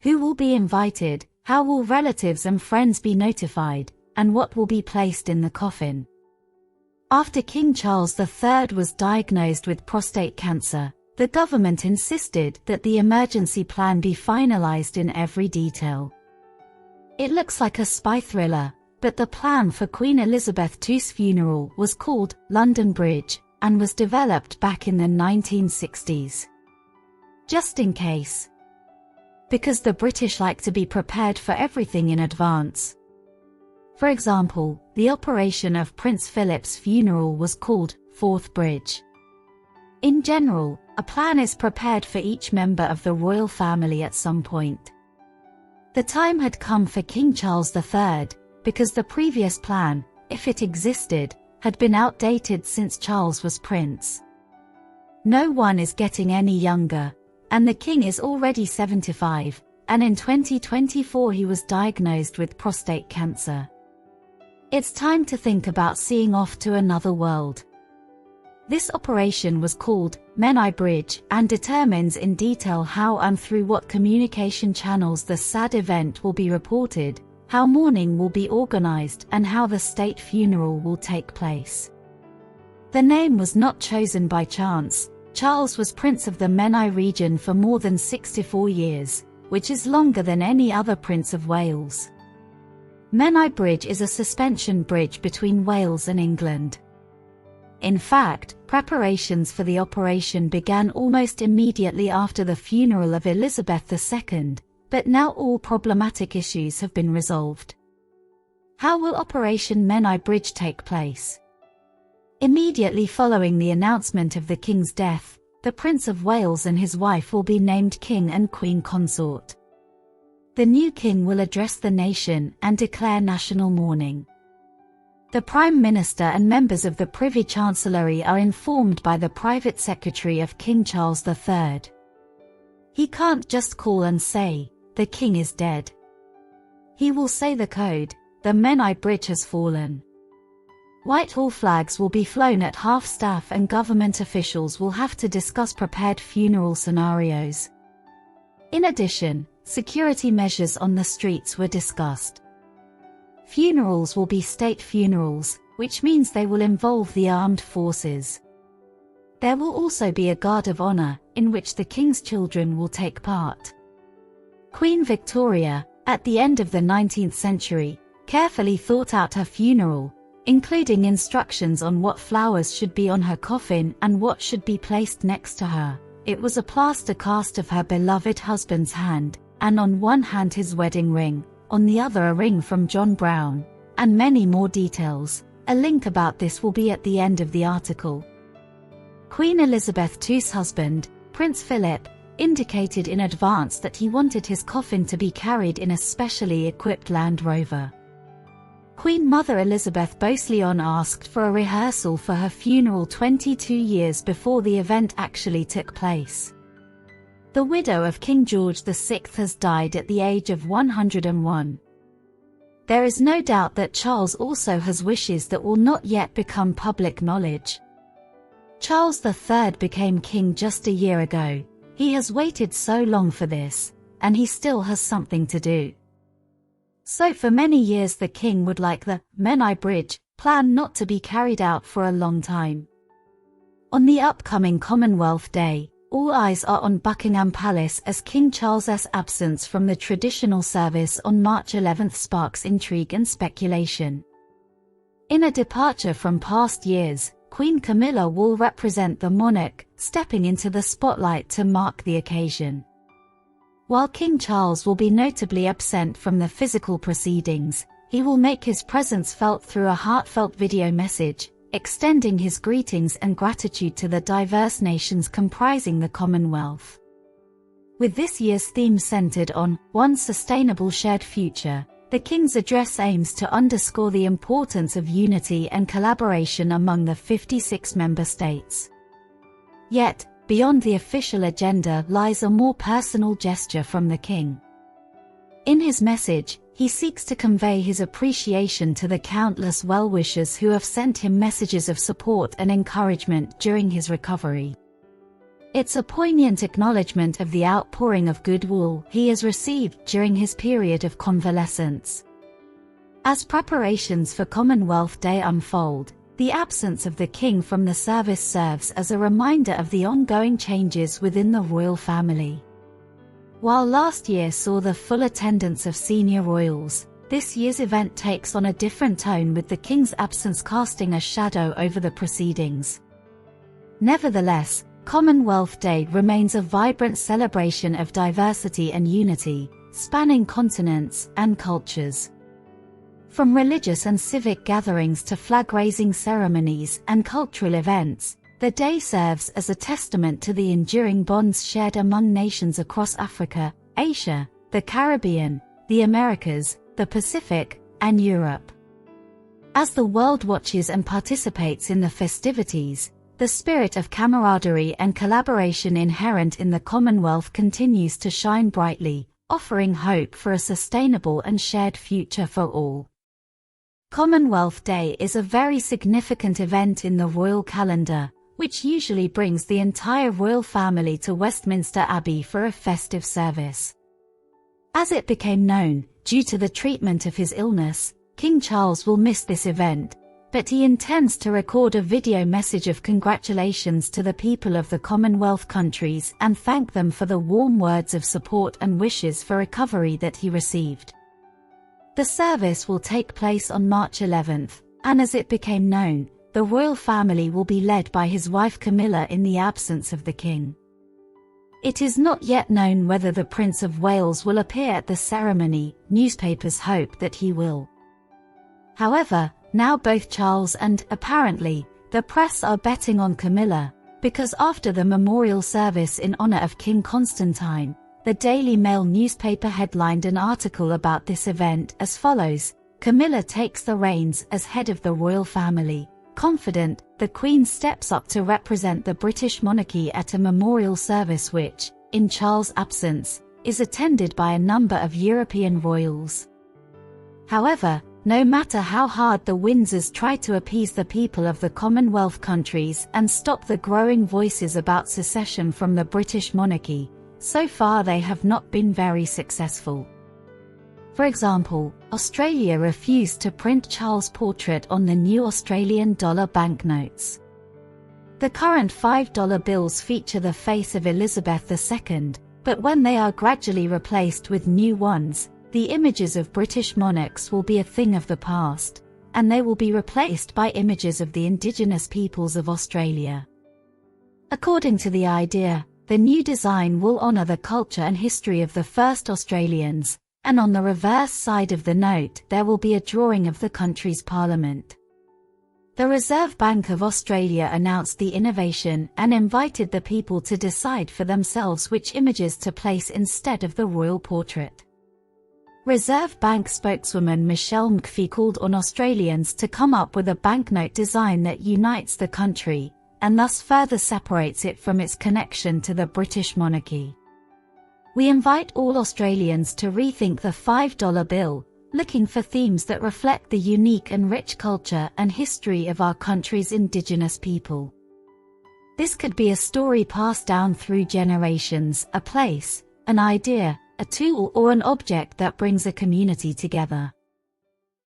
Who will be invited? How will relatives and friends be notified? And what will be placed in the coffin? After King Charles III was diagnosed with prostate cancer, the government insisted that the emergency plan be finalized in every detail. It looks like a spy thriller, but the plan for Queen Elizabeth II's funeral was called London Bridge and was developed back in the 1960s. Just in case. Because the British like to be prepared for everything in advance. For example, the operation of Prince Philip's funeral was called Forth Bridge. In general, a plan is prepared for each member of the royal family at some point. The time had come for King Charles III, because the previous plan, if it existed, had been outdated since Charles was prince. No one is getting any younger, and the king is already 75, and in 2024 he was diagnosed with prostate cancer. It's time to think about seeing off to another world. This operation was called Menai Bridge and determines in detail how and through what communication channels the sad event will be reported, how mourning will be organized, and how the state funeral will take place. The name was not chosen by chance. Charles was Prince of the Menai region for more than 64 years, which is longer than any other Prince of Wales. Menai Bridge is a suspension bridge between Wales and England. In fact, preparations for the operation began almost immediately after the funeral of Elizabeth II, but now all problematic issues have been resolved. How will Operation Menai Bridge take place? Immediately following the announcement of the King's death, the Prince of Wales and his wife will be named King and Queen Consort. The new king will address the nation and declare national mourning. The Prime Minister and members of the Privy Chancellery are informed by the private secretary of King Charles III. He can't just call and say, "The king is dead." He will say the code, "The Menai Bridge has fallen." Whitehall flags will be flown at half-staff and government officials will have to discuss prepared funeral scenarios. In addition, security measures on the streets were discussed. Funerals will be state funerals, which means they will involve the armed forces. There will also be a guard of honor, in which the king's children will take part. Queen Victoria, at the end of the 19th century, carefully thought out her funeral, including instructions on what flowers should be on her coffin and what should be placed next to her. It was a plaster cast of her beloved husband's hand, and on one hand his wedding ring, on the other a ring from John Brown, and many more details. A link about this will be at the end of the article. Queen Elizabeth II's husband, Prince Philip, indicated in advance that he wanted his coffin to be carried in a specially equipped Land Rover. Queen Mother Elizabeth Bosleon asked for a rehearsal for her funeral 22 years before the event actually took place. The widow of King George VI has died at the age of 101. There is no doubt that Charles also has wishes that will not yet become public knowledge. Charles III became king just a year ago. He has waited so long for this, and he still has something to do. So for many years the king would like the Menai Bridge plan not to be carried out for a long time. On the upcoming Commonwealth Day, all eyes are on Buckingham Palace as King Charles's absence from the traditional service on March 11 sparks intrigue and speculation. In a departure from past years, Queen Camilla will represent the monarch, stepping into the spotlight to mark the occasion. While King Charles will be notably absent from the physical proceedings, he will make his presence felt through a heartfelt video message, extending his greetings and gratitude to the diverse nations comprising the Commonwealth. With this year's theme centered on One Sustainable Shared Future, the King's address aims to underscore the importance of unity and collaboration among the 56 member states. Yet, beyond the official agenda lies a more personal gesture from the King. In his message, he seeks to convey his appreciation to the countless well-wishers who have sent him messages of support and encouragement during his recovery. It's a poignant acknowledgement of the outpouring of goodwill he has received during his period of convalescence. As preparations for Commonwealth Day unfold, the absence of the king from the service serves as a reminder of the ongoing changes within the royal family. While last year saw the full attendance of senior royals, this year's event takes on a different tone, with the king's absence casting a shadow over the proceedings. Nevertheless, Commonwealth Day remains a vibrant celebration of diversity and unity, spanning continents and cultures. From religious and civic gatherings to flag-raising ceremonies and cultural events, the day serves as a testament to the enduring bonds shared among nations across Africa, Asia, the Caribbean, the Americas, the Pacific, and Europe. As the world watches and participates in the festivities, the spirit of camaraderie and collaboration inherent in the Commonwealth continues to shine brightly, offering hope for a sustainable and shared future for all. Commonwealth Day is a very significant event in the royal calendar, which usually brings the entire royal family to Westminster Abbey for a festive service. As it became known, due to the treatment of his illness, King Charles will miss this event, but he intends to record a video message of congratulations to the people of the Commonwealth countries and thank them for the warm words of support and wishes for recovery that he received. The service will take place on March 11th, and as it became known, the royal family will be led by his wife Camilla in the absence of the king. It is not yet known whether the Prince of Wales will appear at the ceremony. Newspapers hope that he will. However, now both Charles and, apparently, the press are betting on Camilla, because after the memorial service in honor of King Constantine, the Daily Mail newspaper headlined an article about this event as follows: Camilla takes the reins as head of the royal family. Confident, the Queen steps up to represent the British monarchy at a memorial service which, in Charles' absence, is attended by a number of European royals. However, no matter how hard the Windsors try to appease the people of the Commonwealth countries and stop the growing voices about secession from the British monarchy, so far they have not been very successful. For example, Australia refused to print Charles' portrait on the new Australian dollar banknotes. The current $5 bills feature the face of Elizabeth II, but when they are gradually replaced with new ones, the images of British monarchs will be a thing of the past, and they will be replaced by images of the indigenous peoples of Australia. According to the idea, the new design will honour the culture and history of the first Australians, and on the reverse side of the note there will be a drawing of the country's parliament. The Reserve Bank of Australia announced the innovation and invited the people to decide for themselves which images to place instead of the royal portrait. Reserve Bank spokeswoman Michelle McPhee called on Australians to come up with a banknote design that unites the country, and thus further separates it from its connection to the British monarchy. We invite all Australians to rethink the $5 bill, looking for themes that reflect the unique and rich culture and history of our country's indigenous people. This could be a story passed down through generations, a place, an idea, a tool or an object that brings a community together.